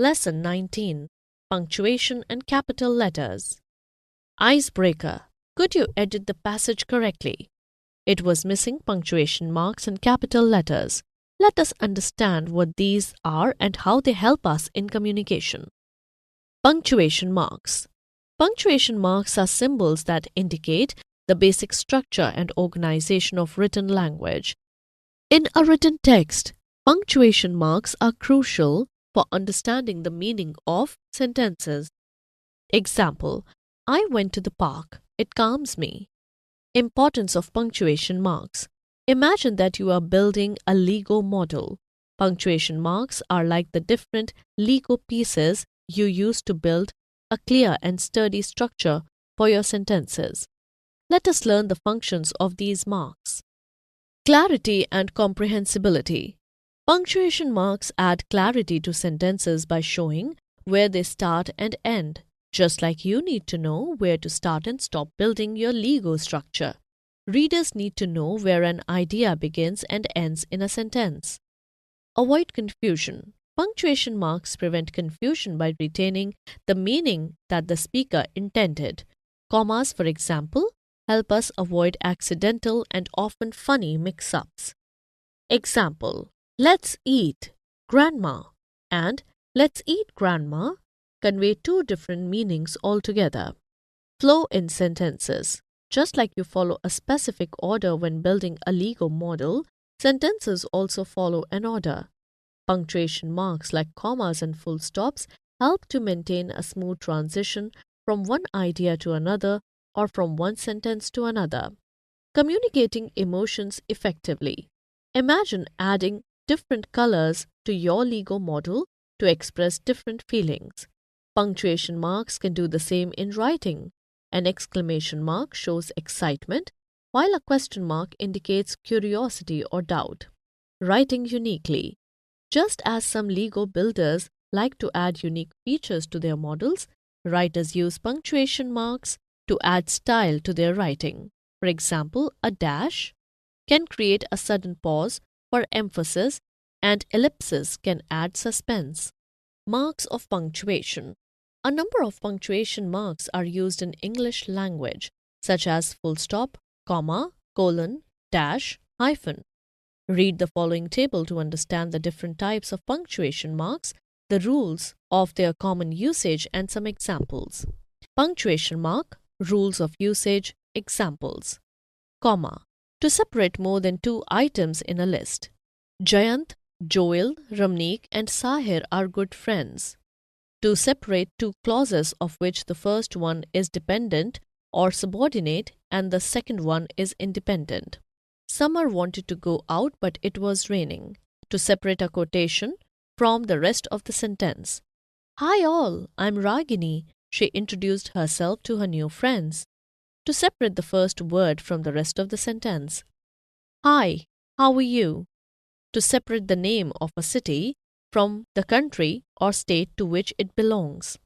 Lesson 19. Punctuation and capital letters. Icebreaker. Could you edit the passage correctly? It was missing punctuation marks and capital letters. Let us understand what these are and how they help us in communication. Punctuation marks. Punctuation marks are symbols that indicate the basic structure and organization of written language. In a written text, punctuation marks are crucial for understanding the meaning of sentences. Example: I went to the park. It calms me. Importance of punctuation marks. Imagine that you are building a Lego model. Punctuation marks are like the different Lego pieces you use to build a clear and sturdy structure for your sentences. Let us learn the functions of these marks. Clarity and comprehensibility. Punctuation marks add clarity to sentences by showing where they start and end, just like you need to know where to start and stop building your Lego structure. Readers need to know where an idea begins and ends in a sentence. Avoid confusion. Punctuation marks prevent confusion by retaining the meaning that the speaker intended. Commas, for example, help us avoid accidental and often funny mix-ups. Example: let's eat, Grandma, and let's eat, Grandma convey two different meanings altogether. Flow in sentences. Just like you follow a specific order when building a Lego model, sentences also follow an order. Punctuation marks like commas and full stops help to maintain a smooth transition from one idea to another or from one sentence to another. Communicating emotions effectively. Imagine adding different colors to your Lego model to express different feelings. Punctuation marks can do the same in writing. An exclamation mark shows excitement, while a question mark indicates curiosity or doubt. Writing uniquely. Just as some Lego builders like to add unique features to their models, writers use punctuation marks to add style to their writing. For example, a dash can create a sudden pause for emphasis, and ellipses can add suspense. Marks of punctuation. A number of punctuation marks are used in English language, such as full stop, comma, colon, dash, hyphen. Read the following table to understand the different types of punctuation marks, the rules of their common usage, and some examples. Punctuation mark, rules of usage, examples. Comma. To separate more than two items in a list. Jayant, Joel, Ramneek, and Sahir are good friends. To separate two clauses of which the first one is dependent or subordinate and the second one is independent. Summer wanted to go out but it was raining. To separate a quotation from the rest of the sentence. Hi all, I'm Ragini. She introduced herself to her new friends. To separate the first word from the rest of the sentence. Hi, how are you? To separate the name of a city from the country or state to which it belongs.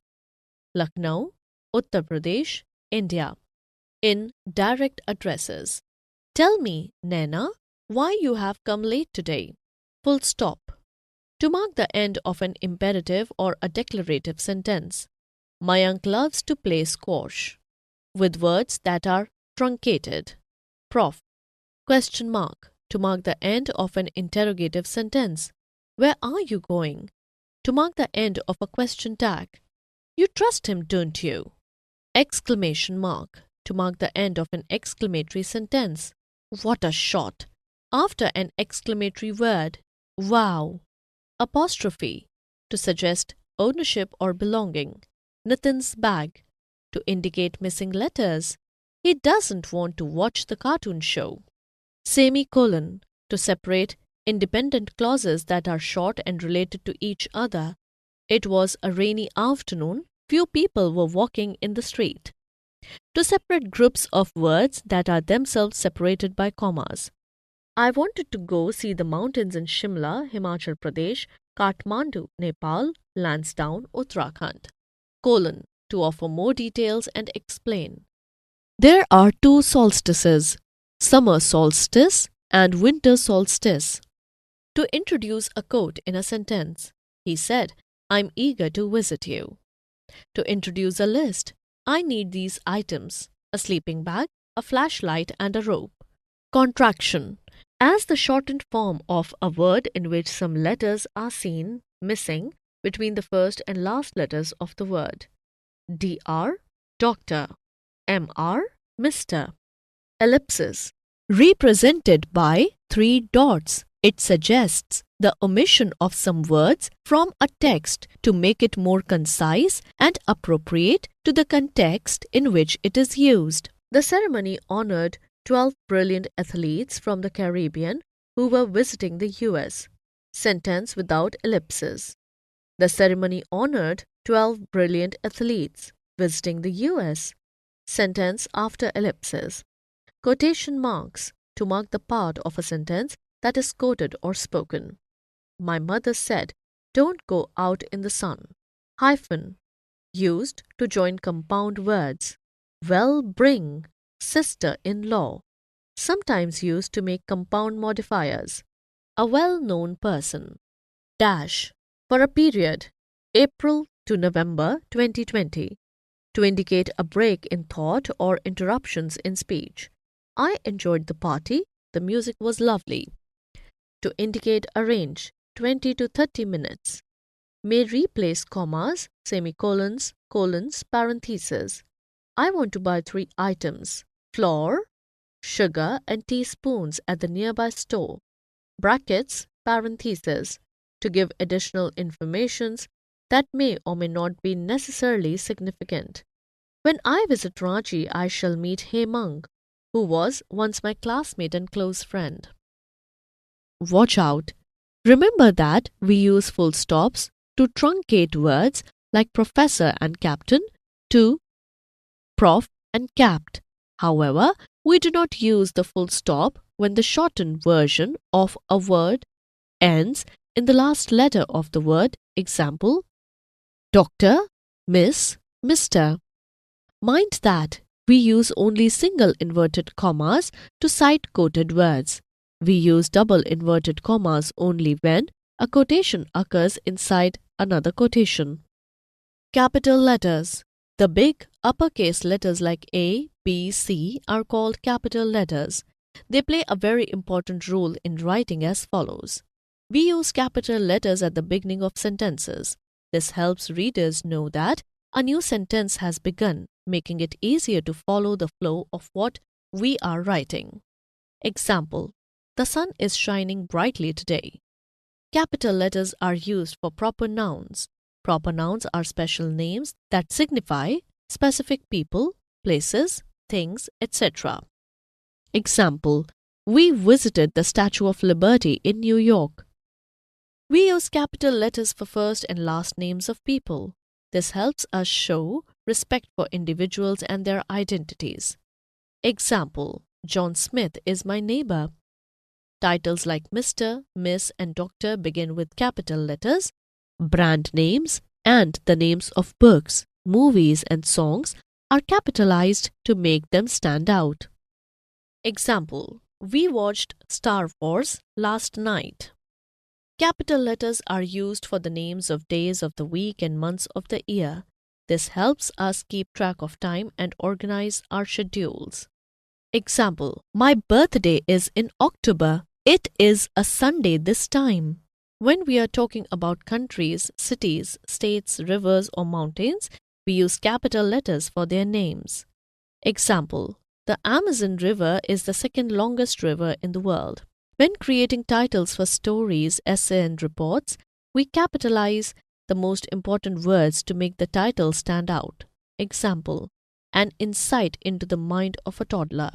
Lucknow, Uttar Pradesh, India. In direct addresses. Tell me, Naina, why you have come late today. Full stop. To mark the end of an imperative or a declarative sentence. Mayank loves to play squash. With words that are truncated. Prof. Question mark. To mark the end of an interrogative sentence. Where are you going? To mark the end of a question tag. You trust him, don't you? Exclamation mark. To mark the end of an exclamatory sentence. What a shot! After an exclamatory word. Wow! Apostrophe. To suggest ownership or belonging. Nitin's bag. To indicate missing letters. He doesn't want to watch the cartoon show. Semicolon. To separate independent clauses that are short and related to each other. It was a rainy afternoon. Few people were walking in the street. To separate groups of words that are themselves separated by commas. I wanted to go see the mountains in Shimla, Himachal Pradesh, Kathmandu, Nepal, Lansdowne, Uttarakhand. Colon. To offer more details and explain. There are two solstices, summer solstice and winter solstice. To introduce a quote in a sentence. He said, I'm eager to visit you. To introduce a list, I need these items: a sleeping bag, a flashlight, and a rope. Contraction. As the shortened form of a word in which some letters are seen missing between the first and last letters of the word. Dr. Doctor. Mr. Mr. Ellipsis. Represented by three dots, it suggests the omission of some words from a text to make it more concise and appropriate to the context in which it is used. The ceremony honored 12 brilliant athletes from the Caribbean who were visiting the US. Sentence without ellipses. The ceremony honored 12 brilliant athletes visiting the US. Sentence after ellipses. Quotation marks to mark the part of a sentence that is quoted or spoken. My mother said, "Don't go out in the sun." Hyphen. Used to join compound words. Well, bring. Sister-in-law. Sometimes used to make compound modifiers. A well-known person. Dash. For a period, April to November 2020. To indicate a break in thought or interruptions in speech. I enjoyed the party. The music was lovely. To indicate a range, 20 to 30 minutes. May replace commas, semicolons, colons, parentheses. I want to buy 3 items: flour, sugar, and teaspoons at the nearby store. Brackets, parentheses, to give additional informations that may or may not be necessarily significant. When I visit Ranchi, I shall meet Hemang, who was once my classmate and close friend. Watch out. Remember that we use full stops to truncate words like professor and captain to prof and capt. However, we do not use the full stop when the shortened version of a word ends in the last letter of the word. Example, Doctor, Miss, Mr. Mind that we use only single inverted commas to cite quoted words. We use double inverted commas only when a quotation occurs inside another quotation. Capital letters. The big uppercase letters like A, B, C are called capital letters. They play a very important role in writing as follows. We use capital letters at the beginning of sentences. This helps readers know that a new sentence has begun, making it easier to follow the flow of what we are writing. Example, the sun is shining brightly today. Capital letters are used for proper nouns. Proper nouns are special names that signify specific people, places, things, etc. Example, we visited the Statue of Liberty in New York. We use capital letters for first and last names of people. This helps us show respect for individuals and their identities. Example, John Smith is my neighbor. Titles like Mr., Miss, and Doctor begin with capital letters. Brand names and the names of books, movies, and songs are capitalized to make them stand out. Example, we watched Star Wars last night. Capital letters are used for the names of days of the week and months of the year. This helps us keep track of time and organize our schedules. Example, my birthday is in October. It is a Sunday this time. When we are talking about countries, cities, states, rivers, or mountains, we use capital letters for their names. Example, the Amazon River is the second longest river in the world. When creating titles for stories, essays, and reports, we capitalize the most important words to make the title stand out. Example, an insight into the mind of a toddler.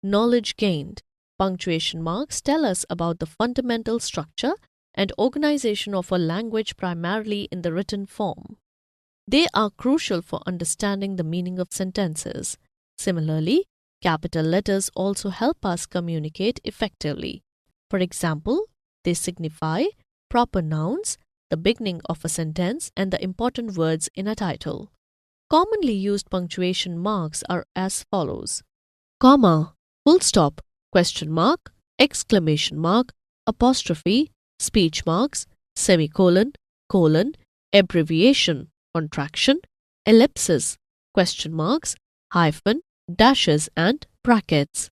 Knowledge gained. Punctuation marks tell us about the fundamental structure and organization of a language primarily in the written form. They are crucial for understanding the meaning of sentences. Similarly, capital letters also help us communicate effectively. For example, they signify proper nouns, the beginning of a sentence, and the important words in a title. Commonly used punctuation marks are as follows: comma, full stop, question mark, exclamation mark, apostrophe, speech marks, semicolon, colon, abbreviation, contraction, ellipsis, question marks, hyphen, dashes and brackets.